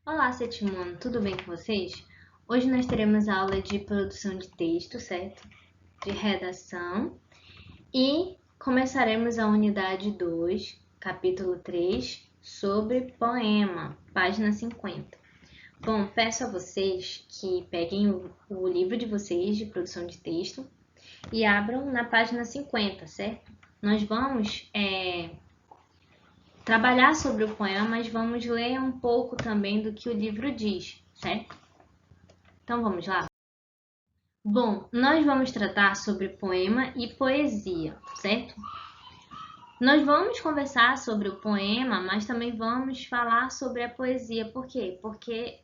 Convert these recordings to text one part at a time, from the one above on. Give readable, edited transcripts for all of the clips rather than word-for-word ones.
Olá, sétimo ano, tudo bem com vocês? Hoje nós teremos aula de produção de texto, certo? De redação e começaremos a unidade 2, capítulo 3, sobre poema, página 50. Bom, peço a vocês que peguem o livro de vocês de produção de texto e abram na página 50, certo? Nós vamos trabalhar sobre o poema, mas vamos ler um pouco também do que o livro diz, certo? Então vamos lá? Bom, nós vamos tratar sobre poema e poesia, certo? Nós vamos conversar sobre o poema, mas também vamos falar sobre a poesia. Por quê? Porque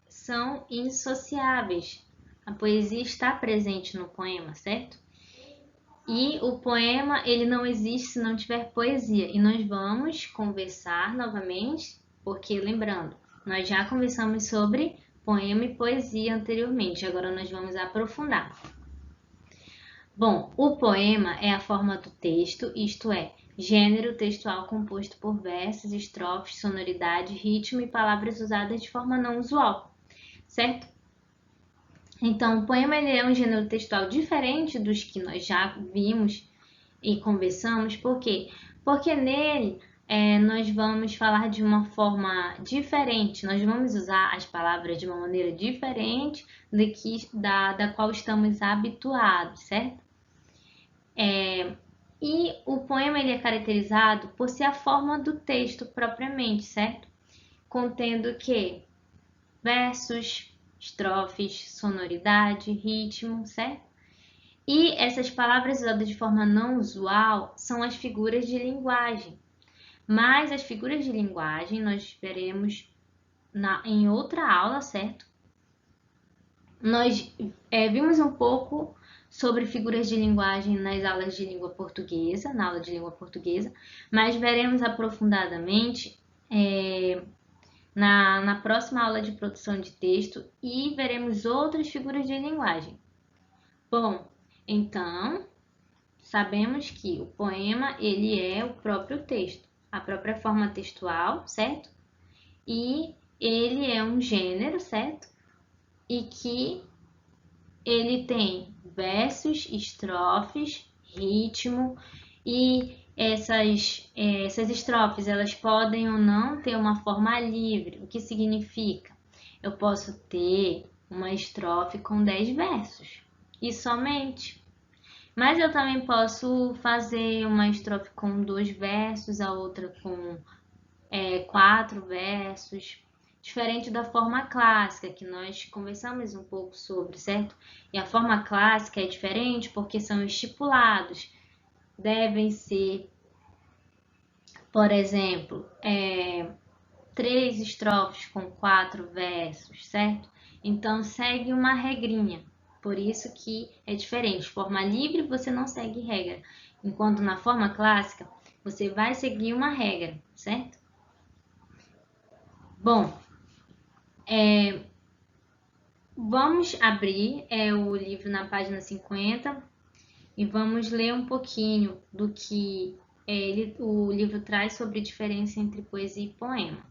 são indissociáveis. A poesia está presente no poema, certo? E o poema, ele não existe se não tiver poesia. E nós vamos conversar novamente, porque lembrando, nós já conversamos sobre poema e poesia anteriormente. Agora nós vamos aprofundar. Bom, o poema é a forma do texto, isto é, gênero textual composto por versos, estrofes, sonoridade, ritmo e palavras usadas de forma não usual, certo? Então, o poema ele é um gênero textual diferente dos que nós já vimos e conversamos, por quê? Porque nele nós vamos falar de uma forma diferente, nós vamos usar as palavras de uma maneira diferente da qual estamos habituados, certo? E o poema ele é caracterizado por ser a forma do texto propriamente, certo? Contendo que versos, estrofes, sonoridade, ritmo, certo? E essas palavras usadas de forma não usual são as figuras de linguagem. Mas as figuras de linguagem nós veremos em outra aula, certo? Nós vimos um pouco sobre figuras de linguagem nas aulas de língua portuguesa, na aula de língua portuguesa, mas veremos aprofundadamente na próxima aula de produção de texto e veremos outras figuras de linguagem. Bom, então, sabemos que o poema ele é o próprio texto, a própria forma textual, certo? E ele é um gênero, certo? E que ele tem versos, estrofes, ritmo e essas estrofes elas podem ou não ter uma forma livre. O que significa? Eu posso ter uma estrofe com 10 versos e somente. Mas eu também posso fazer uma estrofe com 2 versos, a outra com 4 versos, diferente da forma clássica, que nós conversamos um pouco sobre, certo? E a forma clássica é diferente porque são estipulados, devem ser, por exemplo, 3 estrofes com 4 versos, certo? Então segue uma regrinha, por isso que é diferente. Forma livre você não segue regra, enquanto na forma clássica você vai seguir uma regra, certo? Bom, vamos abrir o livro na página 50 e vamos ler um pouquinho do que o livro traz sobre a diferença entre poesia e poema.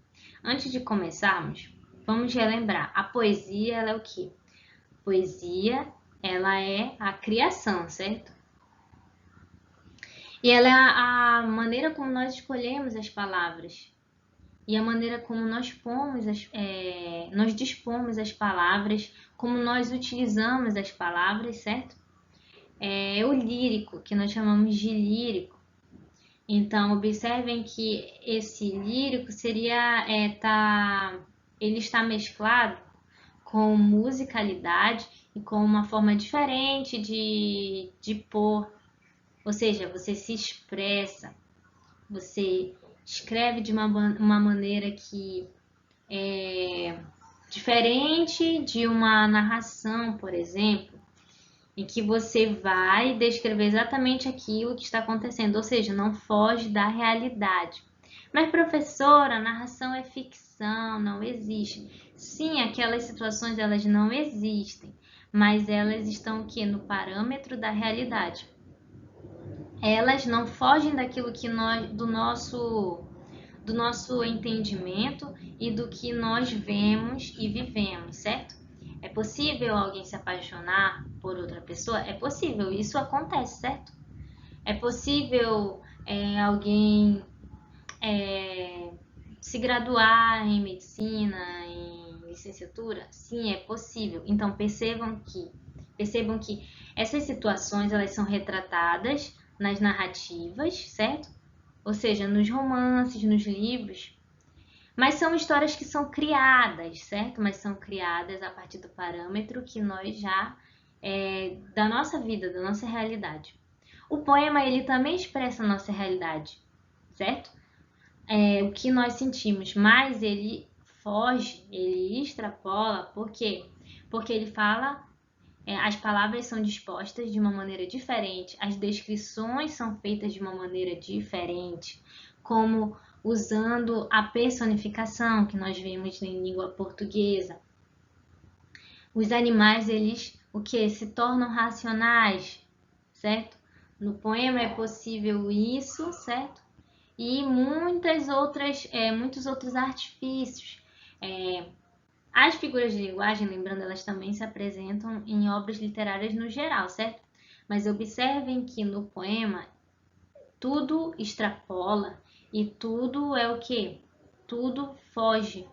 Antes de começarmos, vamos relembrar. A poesia ela é o quê? Poesia ela é a criação, certo? E ela é a maneira como nós escolhemos as palavras e a maneira como nós dispomos as palavras, como nós utilizamos as palavras, certo? É o lírico, que nós chamamos de lírico. Então, observem que esse lírico ele está mesclado com musicalidade e com uma forma diferente de pôr, ou seja, você se expressa, você escreve de uma maneira que é diferente de uma narração, por exemplo, em que você vai descrever exatamente aquilo que está acontecendo, ou seja, não foge da realidade. Mas, professora, a narração é ficção, não existe. Sim, aquelas situações elas não existem, mas elas estão aqui no parâmetro da realidade. Elas não fogem daquilo que do do nosso entendimento e do que nós vemos e vivemos, certo? É possível alguém se apaixonar por outra pessoa? É possível, isso acontece, certo? É possível alguém se graduar em medicina, em licenciatura? Sim, é possível. Então percebam que essas situações elas são retratadas nas narrativas, certo? Ou seja, nos romances, nos livros. Mas são histórias que são criadas, certo? Mas são criadas a partir do parâmetro que nós já da nossa vida, da nossa realidade. O poema ele também expressa a nossa realidade, certo? O que nós sentimos, mas ele foge, ele extrapola, por quê? Porque ele fala, as palavras são dispostas de uma maneira diferente, as descrições são feitas de uma maneira diferente, como usando a personificação que nós vemos em língua portuguesa. Os animais, eles, o que? Se tornam racionais, certo? No poema é possível isso, certo? E muitos outros artifícios. As figuras de linguagem, lembrando, elas também se apresentam em obras literárias no geral, certo? Mas observem que no poema tudo extrapola e tudo é o quê? Tudo foge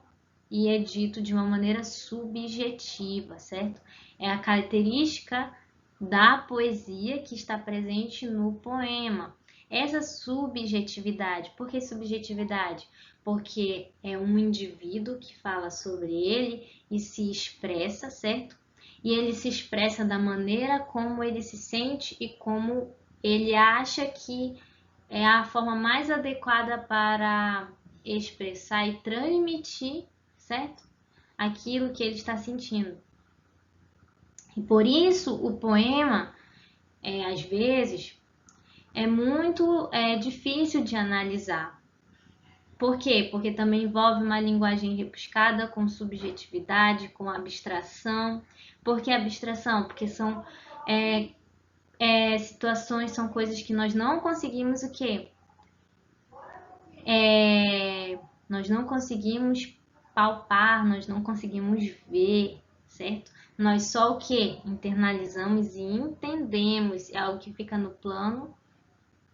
e é dito de uma maneira subjetiva, certo? É a característica da poesia que está presente no poema. Essa subjetividade, por que subjetividade? Porque é um indivíduo que fala sobre ele e se expressa, certo? E ele se expressa da maneira como ele se sente e como ele acha que é a forma mais adequada para expressar e transmitir, certo? Aquilo que ele está sentindo. E por isso o poema, às vezes, é muito difícil de analisar. Por quê? Porque também envolve uma linguagem rebuscada com subjetividade, com abstração. Por que abstração? Porque são situações, são coisas que nós não conseguimos o quê? Nós não conseguimos palpar, nós não conseguimos ver, certo? Nós só o que? Internalizamos e entendemos, é algo que fica no plano,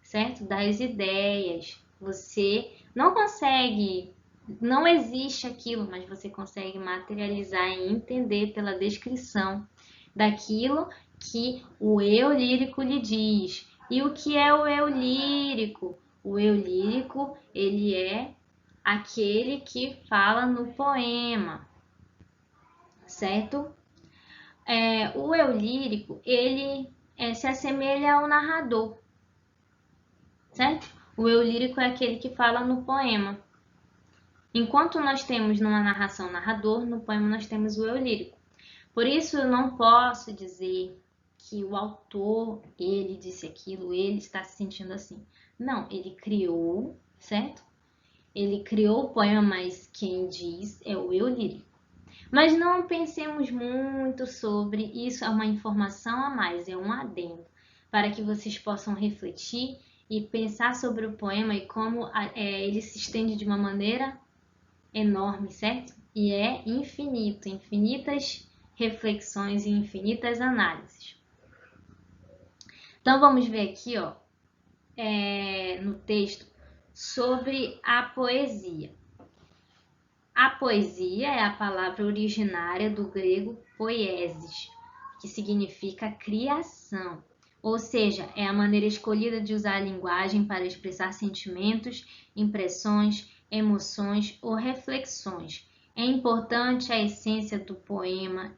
certo? Das ideias. Você não consegue, não existe aquilo, mas você consegue materializar e entender pela descrição daquilo que o eu lírico lhe diz. E o que é o eu lírico? O eu lírico, ele é aquele que fala no poema, certo? O eu lírico, ele se assemelha ao narrador, certo? O eu lírico é aquele que fala no poema. Enquanto nós temos numa narração narrador, no poema nós temos o eu lírico. Por isso eu não posso dizer que o autor, ele disse aquilo, ele está se sentindo assim. Não, ele criou, certo? Ele criou o poema, mas quem diz é o eu lírico. Mas não pensemos muito sobre isso, é uma informação a mais, é um adendo, para que vocês possam refletir e pensar sobre o poema e como ele se estende de uma maneira enorme, certo? E é infinito, infinitas reflexões e infinitas análises. Então vamos ver aqui, ó, no texto sobre a poesia. A poesia é a palavra originária do grego poiesis, que significa criação, ou seja, é a maneira escolhida de usar a linguagem para expressar sentimentos, impressões, emoções ou reflexões. É importante a essência do poema,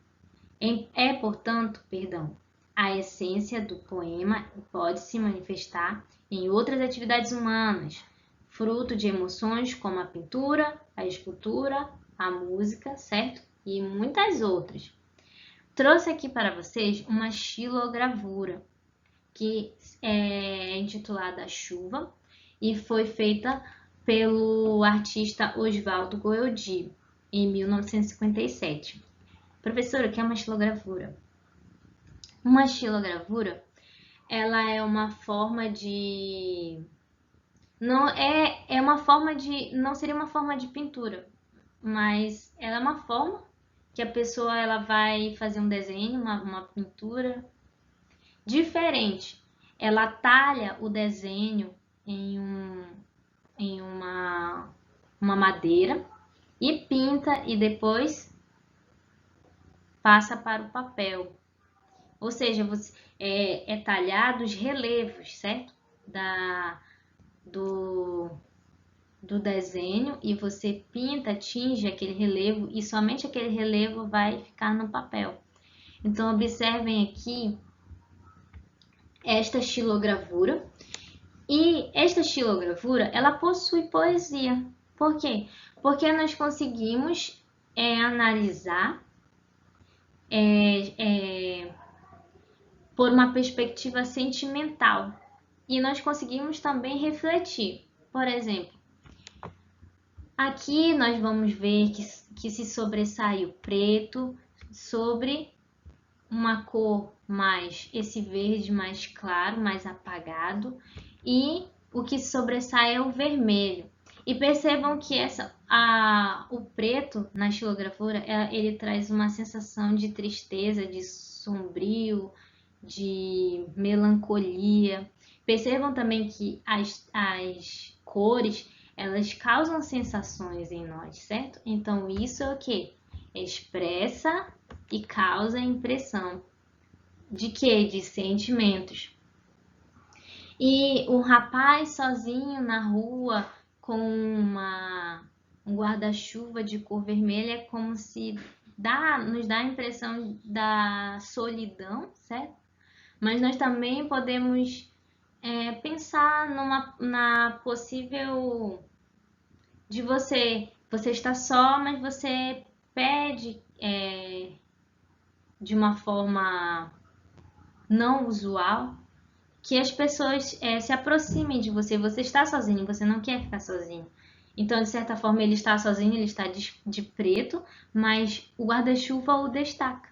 a essência do poema pode se manifestar em outras atividades humanas, fruto de emoções como a pintura, a escultura, a música, certo? E muitas outras. Trouxe aqui para vocês uma xilogravura, que é intitulada Chuva, e foi feita pelo artista Osvaldo Goeldi, em 1957. Professora, o que é uma xilogravura? Uma xilogravura, ela é uma forma de... Não é uma forma de, não seria uma forma de pintura, mas ela é uma forma que a pessoa ela vai fazer um desenho, uma pintura diferente. Ela talha o desenho em, em uma madeira e pinta e depois passa para o papel. Ou seja, é talhado os relevos, certo? Do, do desenho e você pinta, tinge aquele relevo e somente aquele relevo vai ficar no papel. Então, observem aqui esta estilogravura. E esta estilogravura, ela possui poesia. Por quê? Porque nós conseguimos analisar por uma perspectiva sentimental. E nós conseguimos também refletir. Por exemplo, aqui nós vamos ver que se sobressai o preto sobre uma cor mais, esse verde mais claro, mais apagado, e o que sobressai é o vermelho. E percebam que o preto na estilogravura, ele traz uma sensação de tristeza, de sombrio, de melancolia. Percebam também que as cores, elas causam sensações em nós, certo? Então, isso é o que? Expressa e causa impressão. De quê? De sentimentos. E um rapaz sozinho na rua com um guarda-chuva de cor vermelha é como se nos dá a impressão da solidão, certo? Mas nós também podemos pensar na possível de você está só, mas você pede de uma forma não usual que as pessoas se aproximem de você. Você está sozinho, você não quer ficar sozinho. Então, de certa forma, ele está sozinho, ele está de preto, mas o guarda-chuva o destaca.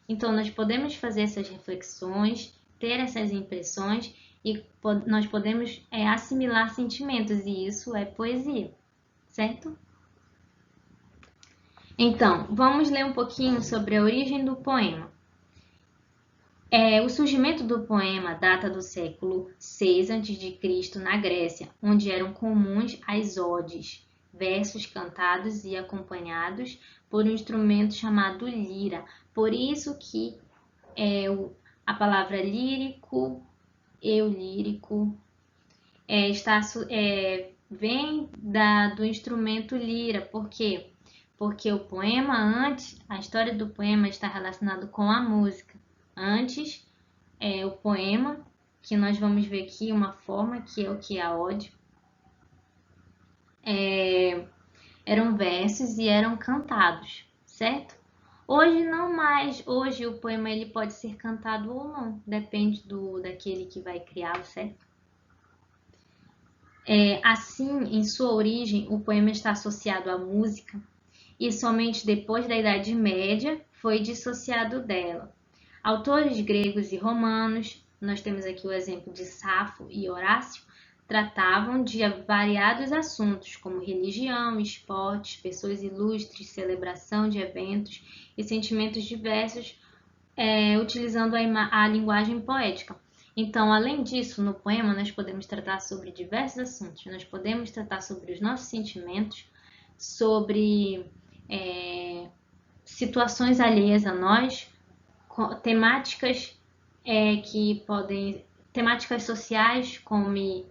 Então, nós podemos fazer essas reflexões, ter essas impressões e nós podemos assimilar sentimentos, e isso é poesia, certo? Então, vamos ler um pouquinho sobre a origem do poema. O surgimento do poema data do século VI a.C. na Grécia, onde eram comuns as odes, versos cantados e acompanhados por um instrumento chamado lira. Por isso que a palavra lírico, eu lírico, vem do instrumento lira. Por quê? Porque o poema a história do poema está relacionada com a música. Antes, o poema, que nós vamos ver aqui uma forma, que é o que é a ode, eram versos e eram cantados, certo? Hoje não mais, hoje o poema ele pode ser cantado ou não, depende daquele que vai criá-lo, certo? Assim, em sua origem, o poema está associado à música e somente depois da Idade Média foi dissociado dela. Autores gregos e romanos, nós temos aqui o exemplo de Safo e Horácio, tratavam de variados assuntos, como religião, esportes, pessoas ilustres, celebração de eventos e sentimentos diversos, utilizando a linguagem poética. Então, além disso, no poema nós podemos tratar sobre diversos assuntos. Nós podemos tratar sobre os nossos sentimentos, sobre situações alheias a nós, temáticas temáticas sociais como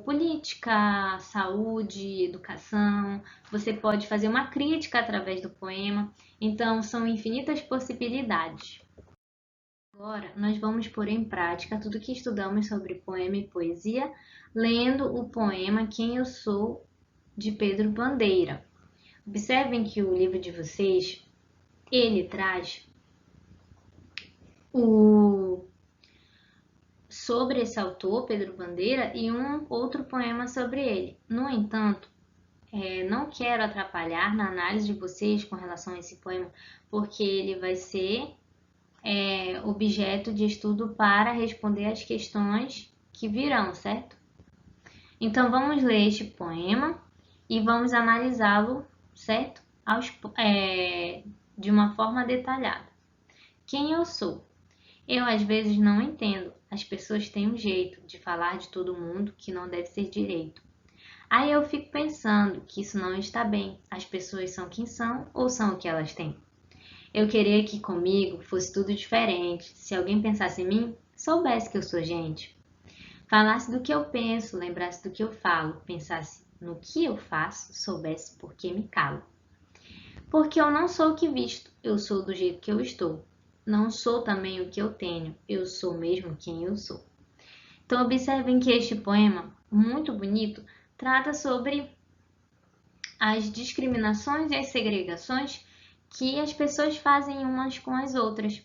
política, saúde, educação. Você pode fazer uma crítica através do poema. Então, são infinitas possibilidades. Agora, nós vamos pôr em prática tudo que estudamos sobre poema e poesia, lendo o poema Quem Eu Sou, de Pedro Bandeira. Observem que o livro de vocês, ele traz sobre esse autor, Pedro Bandeira, e um outro poema sobre ele. No entanto, não quero atrapalhar na análise de vocês com relação a esse poema, porque ele vai ser objeto de estudo para responder as questões que virão, certo? Então, vamos ler este poema e vamos analisá-lo, certo? De uma forma detalhada. Quem eu sou? Eu às vezes não entendo. As pessoas têm um jeito de falar de todo mundo que não deve ser direito. Aí eu fico pensando que isso não está bem. As pessoas são quem são ou são o que elas têm. Eu queria que comigo fosse tudo diferente. Se alguém pensasse em mim, soubesse que eu sou gente. Falasse do que eu penso, lembrasse do que eu falo, pensasse no que eu faço, soubesse por que me calo. Porque eu não sou o que visto, eu sou do jeito que eu estou. Não sou também o que eu tenho, eu sou mesmo quem eu sou. Então observem que este poema, muito bonito, trata sobre as discriminações e as segregações que as pessoas fazem umas com as outras.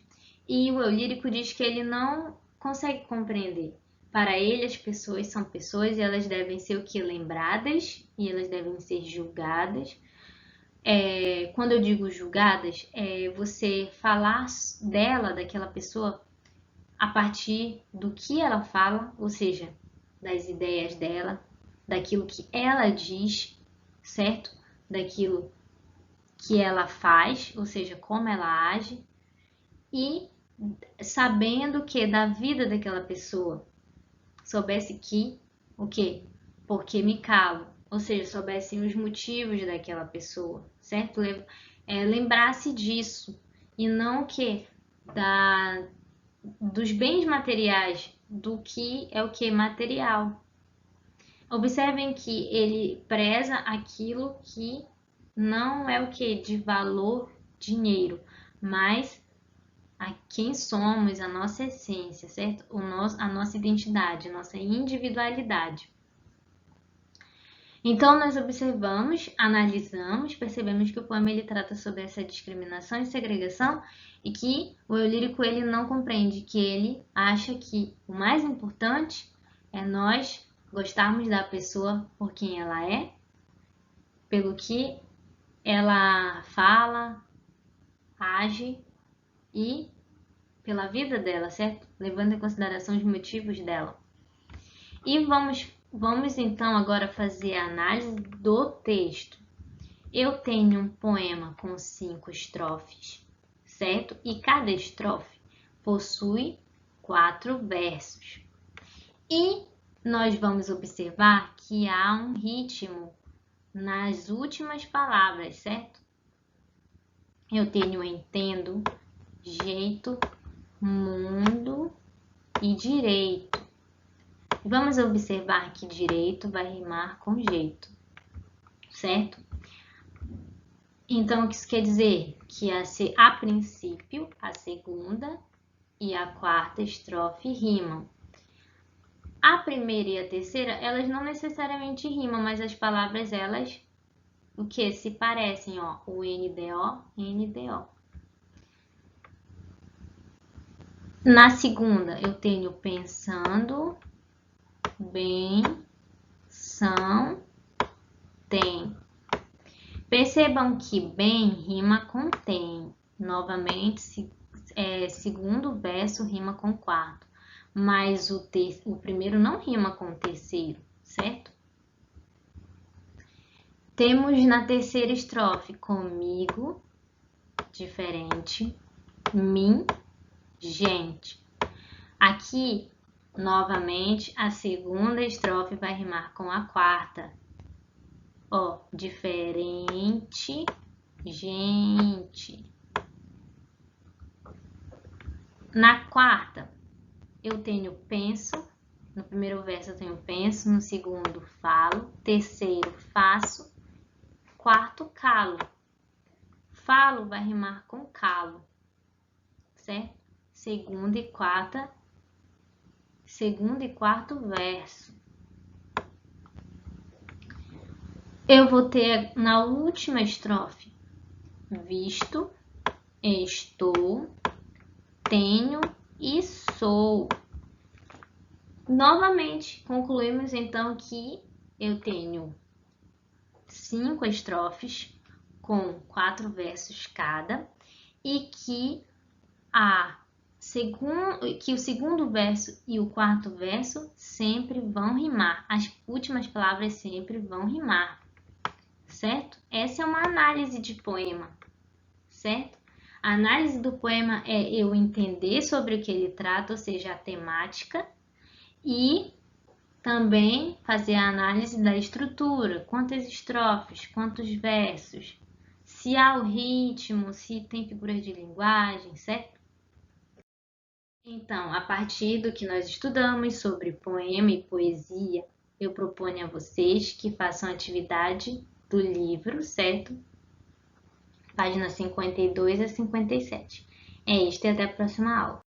E o eu lírico diz que ele não consegue compreender. Para ele, as pessoas são pessoas e elas devem ser o que? Lembradas e elas devem ser julgadas. Quando eu digo julgadas, é você falar dela, daquela pessoa, a partir do que ela fala, ou seja, das ideias dela, daquilo que ela diz, certo? Daquilo que ela faz, ou seja, como ela age, e sabendo que da vida daquela pessoa, soubesse que, o quê? Porque me calo, ou seja, soubessem os motivos daquela pessoa, certo? Lembrasse disso, e não o quê? Dos bens materiais, do que é o que? Material. Observem que ele preza aquilo que não é o que? De valor, dinheiro, mas a quem somos, a nossa essência, certo? A nossa identidade, a nossa individualidade. Então, nós observamos, analisamos, percebemos que o poema ele trata sobre essa discriminação e segregação e que o eu lírico ele não compreende, que ele acha que o mais importante é nós gostarmos da pessoa por quem ela é, pelo que ela fala, age e pela vida dela, certo? Levando em consideração os motivos dela. E vamos então agora fazer a análise do texto. Eu tenho um poema com 5 estrofes, certo? E cada estrofe possui 4 versos. E nós vamos observar que há um ritmo nas últimas palavras, certo? Eu tenho entendo, jeito, mundo e direito. Vamos observar que direito vai rimar com jeito, certo? Então, o que isso quer dizer? Que a princípio, a segunda e a quarta estrofe rimam. A primeira e a terceira, elas não necessariamente rimam, mas as palavras, elas, o que? Se parecem, ó, o NDO, NDO. Na segunda, eu tenho pensando, bem, são, tem. Percebam que bem rima com tem. Novamente, segundo verso rima com quarto. Mas o primeiro não rima com o terceiro, certo? Temos na terceira estrofe comigo, diferente, mim, gente. Aqui, novamente, a segunda estrofe vai rimar com a quarta. Ó, diferente, gente. Na quarta, eu tenho penso. No primeiro verso eu tenho penso, no segundo falo, terceiro faço, quarto calo. Falo vai rimar com calo, certo? Segundo e quarto verso. Eu vou ter na última estrofe visto, estou, tenho e sou. Novamente, concluímos então que eu tenho 5 estrofes com 4 versos cada e que a que o segundo verso e o quarto verso sempre vão rimar. As últimas palavras sempre vão rimar, certo? Essa é uma análise de poema, certo? A análise do poema é eu entender sobre o que ele trata, ou seja, a temática, e também fazer a análise da estrutura, quantas estrofes, quantos versos, se há o ritmo, se tem figuras de linguagem, certo? Então, a partir do que nós estudamos sobre poema e poesia, eu proponho a vocês que façam a atividade do livro, certo? Páginas 52 a 57. É isto e até a próxima aula.